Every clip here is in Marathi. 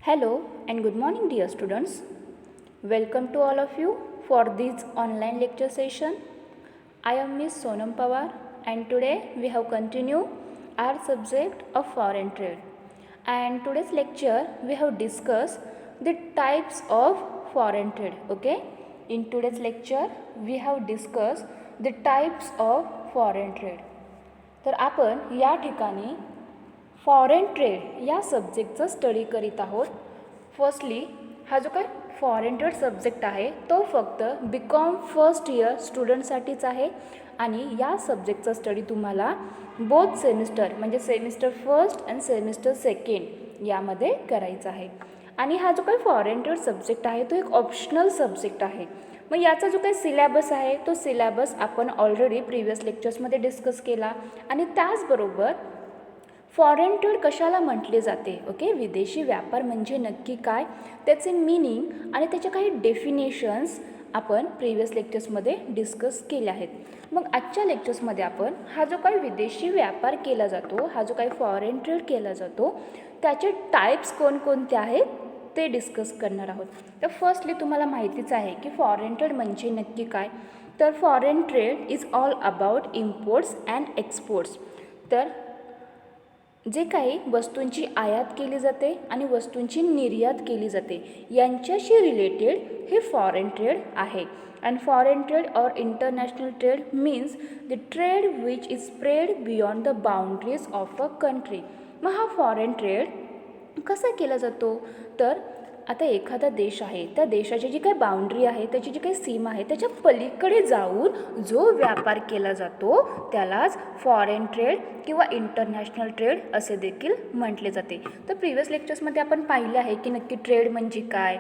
Hello and good morning, dear students. Welcome to all of you for this online lecture session. I am Miss Sonam Pawar and today we have continued our subject of foreign trade. And today's lecture we have discussed the types of foreign trade. Okay? In today's lecture we have discussed the types of foreign trade. तर आपण या ठिकाणी फॉरेन ट्रेड या सब्जेक्टचा स्टडी करीत आहोत. फर्स्टली हा जो काय फॉरेन ट्रेड सब्जेक्ट आहे तो फक्त BCom फर्स्ट इयर स्टुडंटसाठीच आहे आणि या सब्जेक्टचा स्टडी तुम्हाला बोथ सेमिस्टर म्हणजे semester first and semester second यामध्ये करायचा आहे. आणि हा जो काही फॉरेन ट्रेड सब्जेक्ट आहे तो एक ऑप्शनल सब्जेक्ट आहे. मग याचा जो काही सिलॅबस आहे तो सिलॅबस आपण ऑलरेडी प्रिव्हियस लेक्चर्समध्ये डिस्कस केला आणि त्याचबरोबर फॉरेन ट्रेड कशाला म्हटले जाते, ओके, विदेशी व्यापार म्हणजे नक्की काय, त्याचे मीनिंग आणि त्याच्या काही डेफिनेशन्स आपण प्रिव्हियस लेक्चर्समध्ये डिस्कस केले आहेत. मग आजच्या लेक्चर्समध्ये आपण हा जो काही विदेशी व्यापार केला जातो, हा जो काही फॉरेन ट्रेड केला जातो त्याचे टाईप्स कोणकोणते आहेत ते डिस्कस करणार आहोत. तर फर्स्टली तुम्हाला माहितीच आहे की फॉरेन ट्रेड म्हणजे नक्की काय. तर foreign trade is all about imports and exports. तर जे काही वस्तूंची आयात केली जाते आणि वस्तूंची निर्यात केली जाते यांच्याशी रिलेटेड हे फॉरेन ट्रेड आहे. And foreign trade or international trade means the trade which is spread beyond the boundaries of a country. मग हा फॉरेन ट्रेड कसा केला जातो, तर आता एखादा देश आहे त्या देशाची जी काही बाउंड्री आहे त्याची जी काही सीमा आहे त्याच्या पलीकडे जाऊन जो व्यापार केला जातो त्यालाच फॉरेन ट्रेड किंवा इंटरनॅशनल ट्रेड असे देखील म्हटले जाते. तर प्रिव्हियस लेक्चर्समध्ये आपण पाहिले आहे की नक्की ट्रेड म्हणजे काय,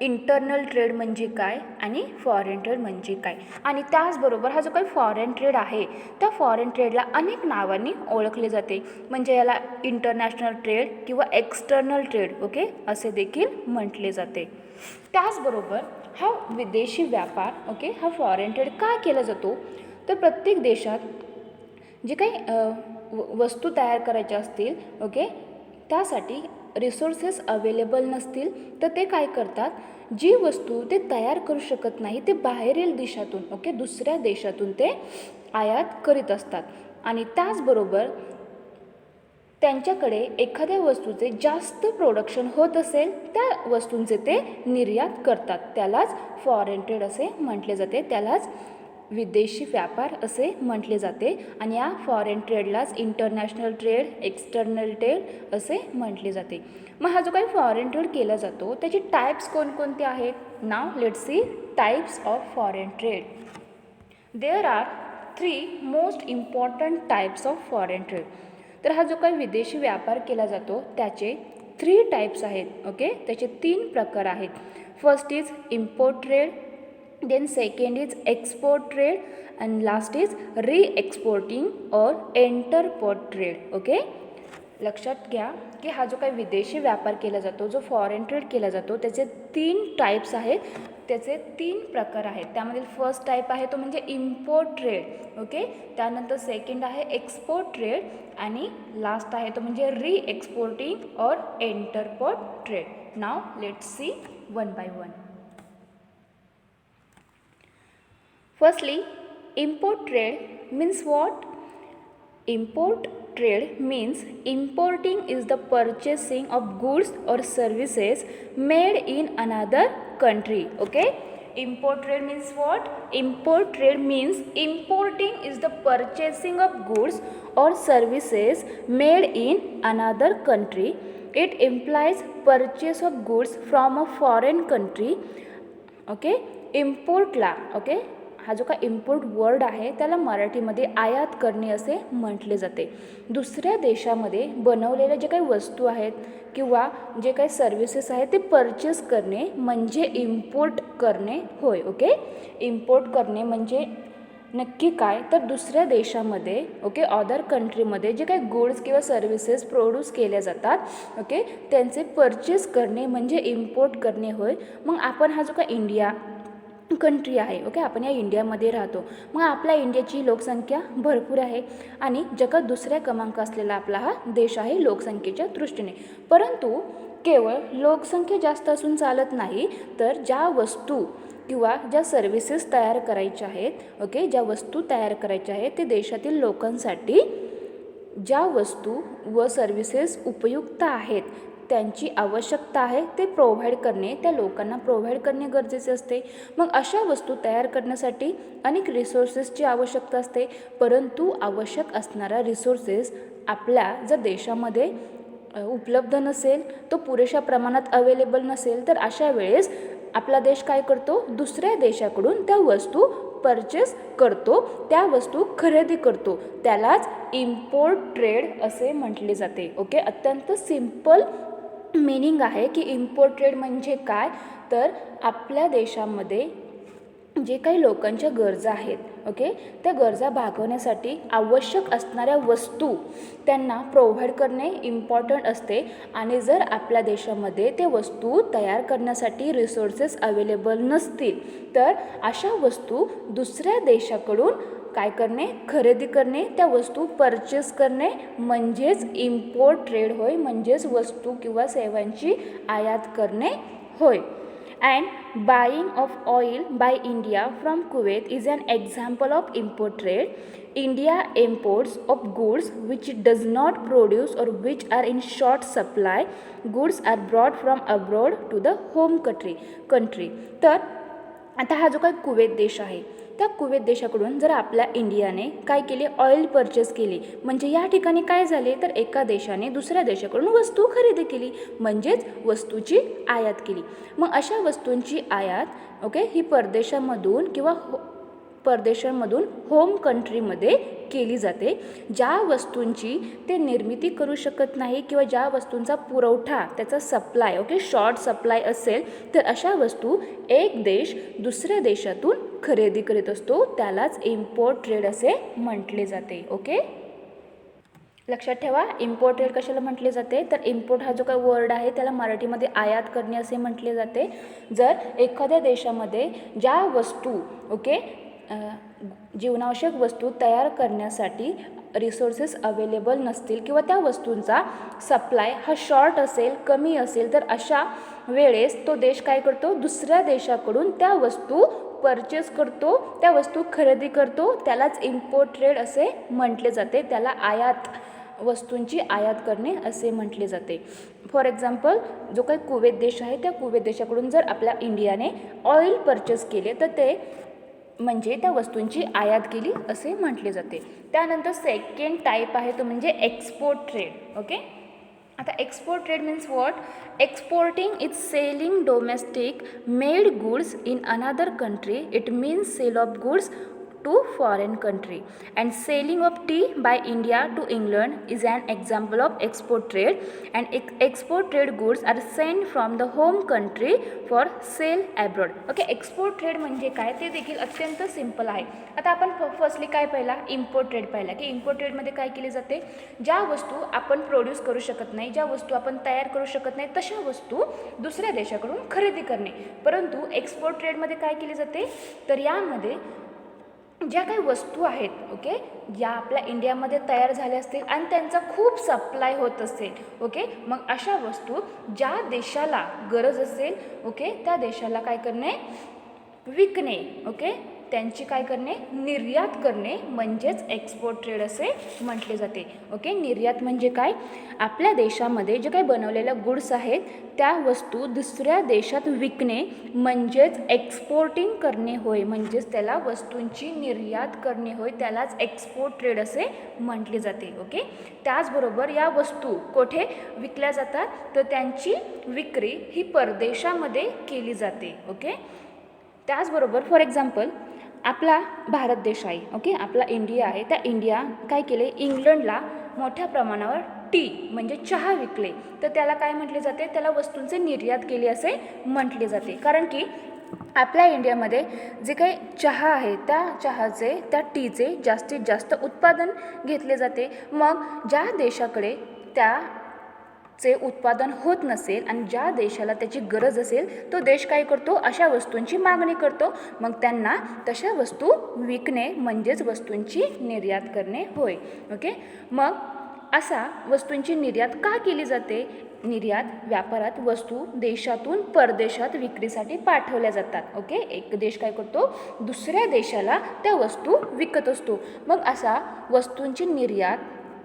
इंटरनल ट्रेड म्हणजे काय आणि फॉरेन ट्रेड म्हणजे काय. आणि त्याचबरोबर हा जो काही फॉरेन ट्रेड आहे त्या फॉरेन ट्रेडला अनेक नावांनी ओळखले जाते. म्हणजे याला इंटरनॅशनल ट्रेड किंवा एक्सटर्नल ट्रेड, ओके, असे देखील म्हटले जाते. त्याचबरोबर हा विदेशी व्यापार, ओके, हा फॉरेन ट्रेड का केला जातो, तर प्रत्येक देशात जे काही वस्तू तयार करायच्या असतील, ओके, त्यासाठी रिसोर्सेस अवेलेबल नसतील तर ते काय करतात, जी वस्तू ते तयार करू शकत नाही ते बाहेरील देशातून, ओके, दुसऱ्या देशातून ते आयात करीत असतात. आणि त्याचबरोबर त्यांच्याकडे एखाद्या वस्तूचे जास्त प्रोडक्शन होत असेल त्या वस्तूंचे ते निर्यात करतात. त्यालाच फॉरेन ट्रेड असे म्हटले जाते, त्यालाच विदेशी व्यापार असे म्हटले जाते. आणि या फॉरेन ट्रेडलाच इंटरनॅशनल ट्रेड, एक्सटर्नल ट्रेड असे म्हटले जाते. मग हा जो काही फॉरेन ट्रेड केला जातो त्याचे टाईप्स कोणकोणते आहेत. नाव let's see types of foreign trade. There are 3 most important types of foreign trade. तर हा जो काही विदेशी व्यापार केला जातो त्याचे 3 टाईप्स आहेत, ओके, त्याचे 3 प्रकार आहेत. First is import trade, then second is export trade and last is re-exporting or interport trade. Okay, लक्षात घ्या की हा जो काही विदेशी व्यापार केला जातो, जो फॉरेन ट्रेड केला जातो त्याचे 3 टाईप्स आहेत, त्याचे 3 प्रकार आहेत. त्यामधील फर्स्ट टाईप आहे तो म्हणजे इम्पोर्ट ट्रेड, ओके, त्यानंतर सेकंड आहे एक्सपोर्ट ट्रेड आणि लास्ट आहे तो म्हणजे री-एक्सपोर्टिंग और entrepot trade. Now let's see one by one. Firstly, import trade means what? Import trade means importing is the purchasing of goods or services made in another country. Okay? Import trade means what? Import trade means importing is the purchasing of goods or services made in another country. It implies purchase of goods from a foreign country. Okay? इम्पोर्टला, ओके, हा जो काही इम्पोर्ट वर्ड आहे त्याला मराठीमध्ये आयात करणे असे म्हटले जाते. दुसऱ्या देशामध्ये बनवलेल्या जे काही वस्तू आहेत किंवा जे काही सर्व्हिसेस आहेत ते परचेस करणे म्हणजे इम्पोर्ट करणे होय. ओके, इम्पोर्ट करणे म्हणजे नक्की काय, तर दुसऱ्या देशामध्ये, ओके, अदर कंट्रीमध्ये जे काही गुड्स किंवा सर्व्हिसेस प्रोड्यूस केल्या जातात, ओके, त्यांचे परचेस करणे म्हणजे इम्पोर्ट करणे होय. मग आपण हा जो काही इंडिया कंट्री आहे, ओके, आपण या इंडियामध्ये राहतो. मग आपल्या इंडियाची लोकसंख्या भरपूर आहे आणि जगात दुसऱ्या क्रमांक असलेला आपला हा देश आहे लोकसंख्येच्या दृष्टीने. परंतु केवळ लोकसंख्या जास्त असून चालत नाही, तर ज्या वस्तू किंवा ज्या सर्व्हिसेस तयार करायच्या आहेत, ओके, ज्या वस्तू तयार करायच्या आहेत ते देशातील लोकांसाठी ज्या वस्तू व सर्व्हिसेस उपयुक्त आहेत, त्यांची आवश्यकता आहे ते प्रोव्हाइड करणे, त्या लोकांना प्रोव्हाइड करणे गरजेचे असते. मग अशा वस्तू तयार करण्यासाठी अनेक रिसोर्सेसची आवश्यकता असते, परंतु आवश्यक असणारा रिसोर्सेस आपल्या जर देशामध्ये उपलब्ध नसेल, तो पुरेशा प्रमाणात अवेलेबल नसेल, तर अशा वेळेस आपला देश काय करतो, दुसऱ्या देशाकडून त्या वस्तू परचेस करतो, त्या वस्तू खरेदी करतो. त्यालाच इम्पोर्ट ट्रेड असे म्हटले जाते. ओके, अत्यंत सिंपल मीनिंग आहे की इम्पोर्ट ट्रेड म्हणजे काय, तर आपल्या देशामध्ये जे काही लोकांच्या गरजा आहेत, ओके, त्या गरजा भागवण्यासाठी आवश्यक असणाऱ्या वस्तू त्यांना प्रोव्हाइड करणे इम्पॉर्टंट असते. आणि जर आपल्या देशामध्ये ते वस्तू तयार करण्यासाठी रिसोर्सेस अवेलेबल नसतील, तर अशा वस्तू दुसऱ्या देशाकडून काय करणे, खरेदी करणे, त्या वस्तू परचेस करणे म्हणजेच इम्पोर्ट ट्रेड होय, म्हणजेच वस्तू किंवा सेवांची आयात करणे होय. And buying of oil by India from Kuwait is an example of import trade. India imports of goods which it does not produce or which are in short supply. Goods are brought from abroad to the home country. तर आता हा जो काही कुवेत देश आहे, त्या कुवेत देशाकडून जर आपल्या इंडियाने काय केले, ऑइल परचेस केली, म्हणजे या ठिकाणी काय झाले, तर एका देशाने दुसऱ्या देशाकडून वस्तू खरेदी केली, म्हणजेच वस्तूची आयात केली. मग अशा वस्तूंची आयात, ओके, ही परदेशामधून किंवा परदेशांमधून होम कंट्रीमध्ये केली जाते. ज्या वस्तूंची ते निर्मिती करू शकत नाही किंवा ज्या वस्तूंचा पुरवठा, त्याचा सप्लाय, ओके, शॉर्ट सप्लाय असेल, तर अशा वस्तू एक देश दुसऱ्या देशातून खरेदी करीत असतो. त्यालाच इम्पोर्ट ट्रेड असे म्हटले जाते. ओके, लक्षात ठेवा, इम्पोर्ट ट्रेड कशाला म्हटले जाते, तर इम्पोर्ट हा जो काही वर्ड आहे त्याला मराठीमध्ये आयात करणे असे म्हटले जाते. जर एखाद्या देशामध्ये ज्या वस्तू, ओके, जीवनावश्यक वस्तू तयार करण्यासाठी रिसोर्सेस अवेलेबल नसतील किंवा त्या वस्तूंचा सप्लाय हा शॉर्ट असेल, कमी असेल, तर अशा वेळेस तो देश काय करतो, दुसऱ्या देशाकडून त्या वस्तू परचेस करतो, त्या वस्तू खरेदी करतो. त्यालाच इम्पोर्ट ट्रेड असे म्हटले जाते. त्याला आयात, वस्तूंची आयात करणे असे म्हटले जाते. फॉर एक्झाम्पल, जो काही कुवेत देश आहे, त्या कुवेत देशाकडून जर आपल्या इंडियाने ऑइल परचेस केले, तर ते म्हणजे त्या वस्तूंची आयात केली असे म्हटले जाते. त्यानंतर सेकंड टाईप आहे तो म्हणजे एक्सपोर्ट ट्रेड. ओके, आता export trade means what, exporting is selling domestic made goods in another country. It means sale of goods to foreign country, and selling of tea by India to England is an example of export trade. And export trade goods are sent from the home country for sale abroad. Okay, export trade म्हणजे काय ते देखील अत्यंत सिंपल आहे. आता आपण फर्स्टली काय पाहिला, इम्पोर्ट ट्रेड पाहिला की इम्पोर्ट ट्रेडमध्ये काय केले जाते, ज्या वस्तू आपण प्रोड्यूस करू शकत नाही, ज्या वस्तू आपण तयार करू शकत नाही, तशा वस्तू दुसऱ्या देशाकडून खरेदी करणे. परंतु एक्सपोर्ट ट्रेडमध्ये काय केले जाते, तर यामध्ये ज्या काही वस्तू आहेत, ओके, ज्या आपल्या इंडियामध्ये तयार झाल्या असतील आणि त्यांचा खूप सप्लाय होत असेल, ओके, मग अशा वस्तू ज्या देशाला गरज असेल, ओके, त्या देशाला काय करणे, विकणे, ओके, त्यांची काय करणे, निर्यात करणे म्हणजेच एक्सपोर्ट ट्रेड असे म्हटले जाते. ओके, निर्यात म्हणजे काय, आपल्या देशामध्ये जे काही बनवलेल्या गुड्स आहेत त्या वस्तू दुसऱ्या देशात विकणे म्हणजेच एक्सपोर्टिंग करणे होय, म्हणजेच त्याला वस्तूंची निर्यात करणे होय, त्यालाच एक्सपोर्ट ट्रेड असे म्हटले जाते. ओके, त्याचबरोबर या वस्तू कोठे विकल्या जातात, तर त्यांची विक्री ही परदेशामध्ये केली जाते. ओके, त्याचबरोबर फॉर एक्झाम्पल आपला भारत देश आहे, ओके, आपला इंडिया आहे, त्या इंडिया काय केले, इंग्लंडला मोठ्या प्रमाणावर टी म्हणजे चहा विकले, तर त्याला काय म्हटले जाते, त्याला वस्तूंचे निर्यात केली असे म्हटले जाते. कारण की आपल्या इंडियामध्ये जे काही चहा आहे त्या चहाचे, त्या टीचे जास्तीत जास्त उत्पादन घेतले जाते. मग ज्या देशाकडे चे उत्पादन होत नसेल आणि ज्या देशाला त्याची गरज असेल, तो देश काय करतो, अशा वस्तूंची मागणी करतो, मग त्यांना तशा वस्तू विकणे म्हणजेच वस्तूंची निर्यात करणे होय. ओके, मग असा वस्तूंची निर्यात का केली जाते? निर्यात व्यापारात वस्तू देशातून परदेशात विक्रीसाठी पाठवल्या जातात. ओके, एक देश काय करतो, दुसऱ्या देशाला त्या वस्तू विकत असतो. मग असा वस्तूंची निर्यात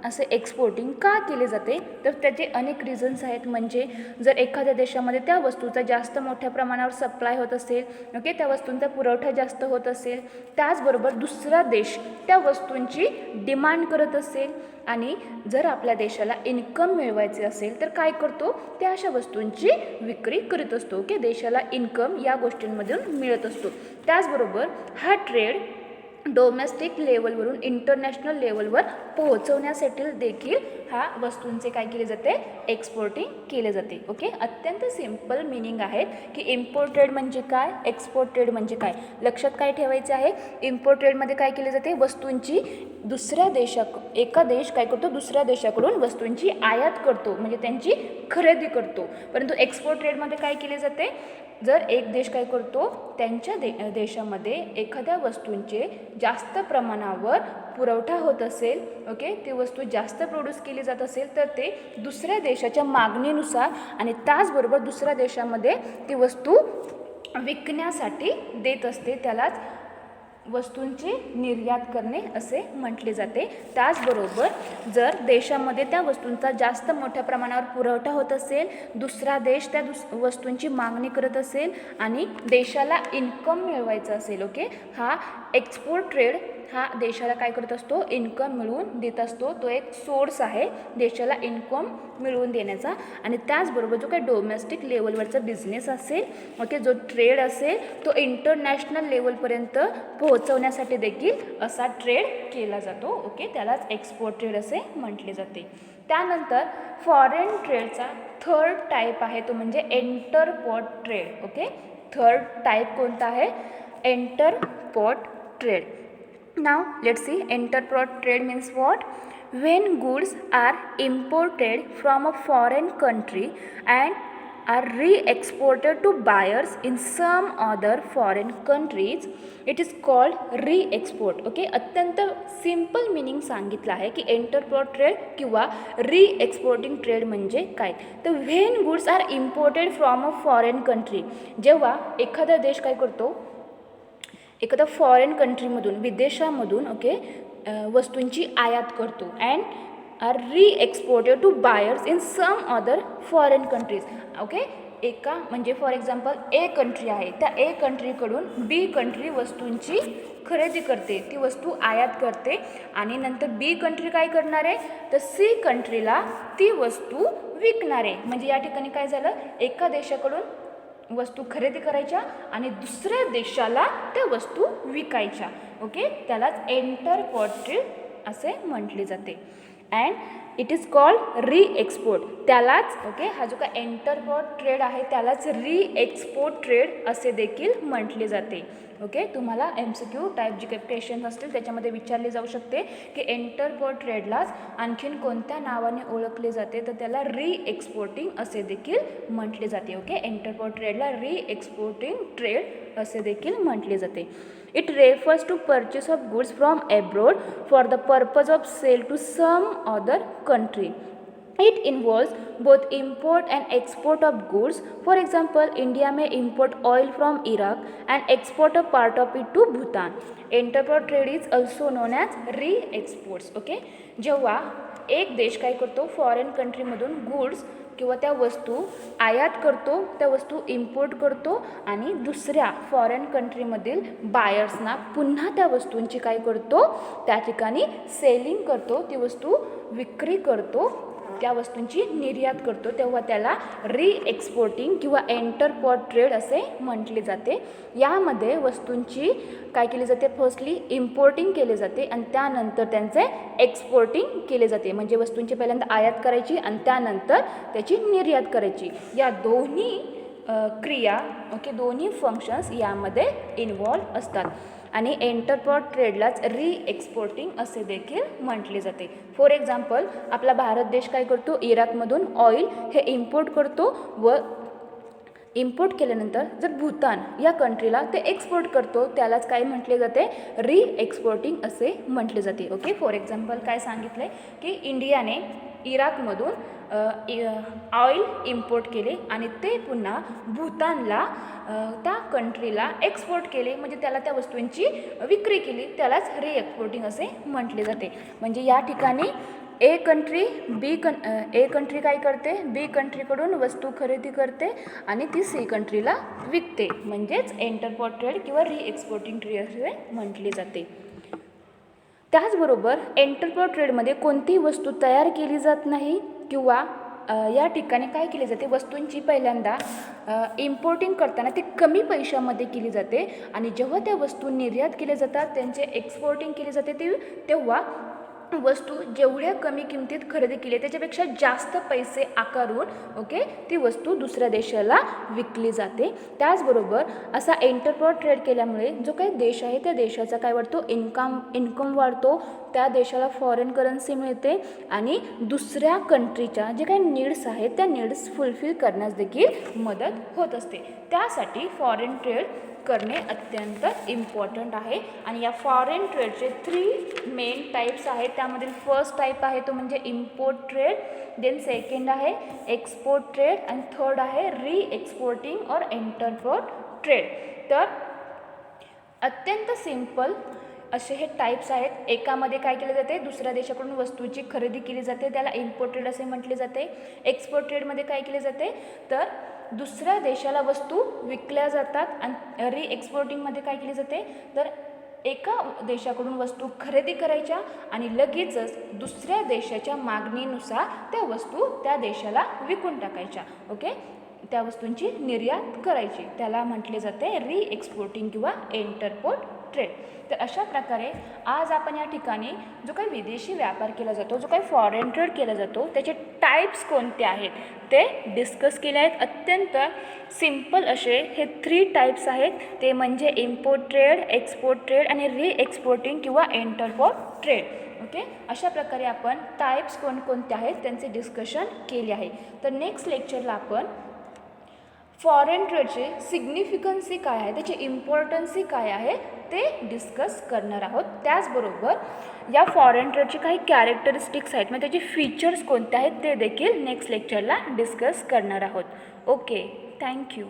असे एक्सपोर्टिंग का केले जाते? तर त्याचे अनेक रिझन्स आहेत. म्हणजे जर एखाद्या देशामध्ये त्या वस्तूचा जास्त मोठ्या प्रमाणावर सप्लाय होत असेल, ओके, त्या वस्तूंचा पुरवठा जास्त होत असेल, त्याचबरोबर दुसरा देश त्या वस्तूंची डिमांड करत असेल आणि जर आपल्या देशाला इन्कम मिळवायचे असेल तर काय करतो, त्या अशा वस्तूंची विक्री करीत असतो. ओके, देशाला इन्कम या गोष्टींमधून मिळत असतो. त्याचबरोबर हा ट्रेड डोमेस्टिक लेवलवरून इंटरनॅशनल लेवलवर पोहोचवण्यासाठी देखील ह्या वस्तूंचे काय केले जाते, एक्सपोर्टिंग केले जाते. ओके, अत्यंत सिंपल मिनिंग आहेत की इम्पोर्ट ट्रेड म्हणजे काय, एक्सपोर्ट ट्रेड म्हणजे काय. लक्षात काय ठेवायचे आहे, इम्पोर्ट ट्रेडमध्ये काय केले जाते, वस्तूंची दुसऱ्या एका देश काय करतो, दुसऱ्या देशाकडून वस्तूंची आयात करतो, म्हणजे त्यांची खरेदी करतो. परंतु एक्सपोर्ट ट्रेडमध्ये काय केले जाते, जर एक देश काय करतो, त्यांच्या देशामध्ये एखाद्या वस्तूंचे जास्त प्रमाणावर पुरवठा होत असेल, ओके, ती वस्तू जास्त प्रोड्यूस केली जात असेल तर ते दुसऱ्या देशाच्या मागणीनुसार आणि त्याचबरोबर दुसऱ्या देशामध्ये ती वस्तू विकण्यासाठी देत असते. त्यालाच वस्तूंची निर्यात करणे असे म्हटले जाते. त्याचबरोबर जर देशामध्ये त्या वस्तूंचा जास्त मोठ्या प्रमाणावर पुरवठा होत असेल, दुसरा देश त्या वस्तूंची मागणी करत असेल आणि देशाला इन्कम मिळवायचं असेल, ओके, हा एक्सपोर्ट ट्रेड हा देशाला काय करत असतो, इन्कम मिळवून देत असतो. तो एक सोर्स आहे देशाला इन्कम मिळवून देण्याचा. आणि त्याचबरोबर जो काही डोमेस्टिक लेवलवरचा बिझनेस असेल, ओके, जो ट्रेड असेल तो इंटरनॅशनल लेवलपर्यंत पोहोचवण्यासाठी देखील असा ट्रेड केला जातो. ओके, त्यालाच एक्सपोर्ट ट्रेड असे म्हटले जाते. त्यानंतर फॉरेन ट्रेडचा थर्ड टाईप आहे तो म्हणजे एंटरपोर्ट ट्रेड. ओके, थर्ड टाईप कोणता आहे, एंटरपोर्ट trade. Now let's see, interport trade means what? When goods are imported from a foreign country and are re-exported to buyers in some other foreign countries, it is called re-export. Okay, अत्यंत सिंपल मिनिंग सांगितलं आहे की एंटरपोर्ट ट्रेड किंवा री-एक्सपोर्टिंग ट्रेड म्हणजे काय. तर when goods are imported from a foreign country, जेव्हा एखादा देश काय करतो, एखादा फॉरेन कंट्रीमधून विदेशामधून, ओके, वस्तूंची आयात करतो and are reexported to buyers in some other foreign countries. Okay, एका म्हणजे फॉर एक्झाम्पल ए कंट्री आहे, त्या ए कंट्रीकडून बी कंट्री वस्तूंची खरेदी करते, ती वस्तू आयात करते आणि नंतर बी कंट्री काय करणार आहे, तर सी कंट्रीला ती वस्तू विकणार आहे. म्हणजे या ठिकाणी काय झालं, एका देशाकडून वस्तू खरेदी करायच्या आणि दुसऱ्या देशाला त्या वस्तू विकायच्या. ओके, त्यालाच एंटरपोर्ट ट्रेड असे म्हटले जाते. अँड इट इज कॉल्ड री एक्सपोर्ट. त्यालाच, ओके, हा जो काय एंटरपोर्ट ट्रेड आहे त्यालाच री एक्सपोर्ट ट्रेड असे देखील म्हटले जाते. ओके, तुम्हाला MCQ टाईप जे काही क्वेश्चन्स असतील त्याच्यामध्ये विचारले जाऊ शकते की एंटरपोर्ट ट्रेडलाच आणखीन कोणत्या नावाने ओळखले जाते, तर त्याला री एक्सपोर्टिंग असे देखील म्हटले जाते. ओके, एंटरपोर्ट ट्रेडला री एक्सपोर्टिंग ट्रेड असे देखील म्हटले जाते. It refers to purchase of goods from abroad for the purpose of sale to some other country. It involves both import and export of goods. For example, India may import oil from Iraq and export a part of it to Bhutan. Interport trade is also known as re-exports. Okay, जेव्हा एक देश काय करतो, फॉरेन कंट्रीमधून गुड्स किंवा त्या वस्तू आयात करतो, त्या वस्तू इम्पोर्ट करतो आणि दुसऱ्या फॉरेन कंट्रीमधील बायर्सना पुन्हा त्या वस्तूंची काय करतो, त्या ठिकाणी सेलिंग करतो, ती वस्तू विक्री करतो, त्या वस्तूंची निर्यात करतो, तेव्हा त्याला री एक्सपोर्टिंग किंवा एंटरपोर्ट ट्रेड असे म्हटले जाते. यामध्ये वस्तूंची काय केली जाते, फर्स्टली इम्पोर्टिंग केले जाते आणि त्यानंतर त्यांचे एक्सपोर्टिंग केले जाते. म्हणजे वस्तूंची पहिल्यांदा आयात करायची आणि त्यानंतर त्याची निर्यात करायची. या दोन्ही क्रिया, ओके, दोन्ही फंक्शन्स यामध्ये इन्व्हॉल्व असतात आणि एंटरपोर्ट ट्रेडलाच री एक्सपोर्टिंग असे देखील म्हटले जाते. फॉर एक्झाम्पल, आपला भारत देश काय करतो, इराकमधून ऑइल हे इम्पोर्ट करतो व इम्पोर्ट केल्यानंतर जर भूतान या कंट्रीला ते एक्सपोर्ट करतो त्यालाच काय म्हटले जाते, री एक्सपोर्टिंग असे म्हटले जाते. ओके, फॉर एक्झाम्पल काय सांगितलं आहे की इंडियाने इराकमधून ऑइल इम्पोर्ट केले आणि ते पुन्हा भूतानला त्या कंट्रीला एक्सपोर्ट केले, म्हणजे त्याला त्या वस्तूंची विक्री केली, त्यालाच री एक्सपोर्टिंग असे म्हटले जाते. म्हणजे या ठिकाणी ए कंट्री काय करते, बी कंट्रीकडून वस्तू खरेदी करते आणि ती सी कंट्रीला विकते, म्हणजेच इंटरपोर्ट ट्रेड किंवा री एक्सपोर्टिंग ट्रेड असे म्हटले जाते. त्याचबरोबर इंटरपोर्ट ट्रेडमध्ये कोणतीही वस्तू तयार केली जात नाही किंवा या ठिकाणी काय केली जाते, वस्तूंची पहिल्यांदा इम्पोर्टिंग करताना ती कमी पैशामध्ये केली जाते आणि जेव्हा त्या वस्तू निर्यात केल्या जातात त्यांचे एक्सपोर्टिंग केली जाते तेव्हा वस्तू जेवढ्या कमी किमतीत खरेदी केली त्याच्यापेक्षा जास्त पैसे आकारून ती वस्तू दुसऱ्या देशाला विकली जाते. त्याचबरोबर असा इंटरपोर्ट ट्रेड केल्यामुळे जो काही देश आहे त्या देशाचा काय वाढतो, इन्कम वाढतो, त्या देशाला फॉरेन करन्सी मिळते आणि दुसऱ्या कंट्रीच्या जे काही नीड्स आहेत त्या नीड्स फुलफिल करण्यास देखील मदत होत असते. त्यासाठी फॉरेन ट्रेड करणे अत्यंत इम्पॉर्टंट आहे. आणि या फॉरेन ट्रेडचे 3 मेन टाईप्स आहेत. त्यामधील फर्स्ट टाईप आहे तो म्हणजे इम्पोर्ट ट्रेड, देन सेकंड आहे एक्सपोर्ट ट्रेड आणि थर्ड आहे री एक्सपोर्टिंग और इंटरपोर्ट ट्रेड. तर अत्यंत सिंपल असे हे टाईप्स आहेत. एकामध्ये काय केले जाते, दुसऱ्या देशाकडून वस्तूची खरेदी केली जाते, त्याला इम्पोर्ट ट्रेड असे म्हटले जाते. एक्सपोर्ट ट्रेडमध्ये काय केले जाते, तर दुसऱ्या देशाला वस्तू विकल्या जातात. आणि री एक्सपोर्टिंगमध्ये काय केले जाते, तर एका देशाकडून वस्तू खरेदी करायच्या आणि लगेचच दुसऱ्या देशाच्या मागणीनुसार त्या वस्तू त्या देशाला विकून टाकायच्या. त्या वस्तूंची निर्यात करायची, त्याला म्हटले जाते री एक्सपोर्टिंग किंवा इंटरपोर्ट ट्रेड. तर अशा प्रकारे आज आपण या ठिकाणी जो काही विदेशी व्यापार केला जातो, जो काही फॉरेन ट्रेड केला जातो त्याचे टाईप्स कोणते आहेत ते डिस्कस केले आहेत. अत्यंत सिंपल असे हे 3 टाईप्स आहेत, ते म्हणजे इम्पोर्ट ट्रेड, एक्सपोर्ट ट्रेड आणि री एक्सपोर्टिंग किंवा इंटरपोर्ट ट्रेड. अशा प्रकारे आपण टाईप्स कोणकोणते आहेत त्यांचे डिस्कशन केले आहे. तर नेक्स्ट लेक्चरला आपण फॉरेन ट्रेडचे सिग्निफिकन्सी काय आहे, त्याची इम्पॉर्टन्सी काय आहे ते डिस्कस करणार आहोत. त्याचबरोबर या फॉरेन ट्रेडचे काही कॅरेक्टरिस्टिक्स आहेत, म्हणजे त्याचे फीचर्स कोणते आहेत ते देखील नेक्स्ट लेक्चरला डिस्कस करणार आहोत. Okay, thank you.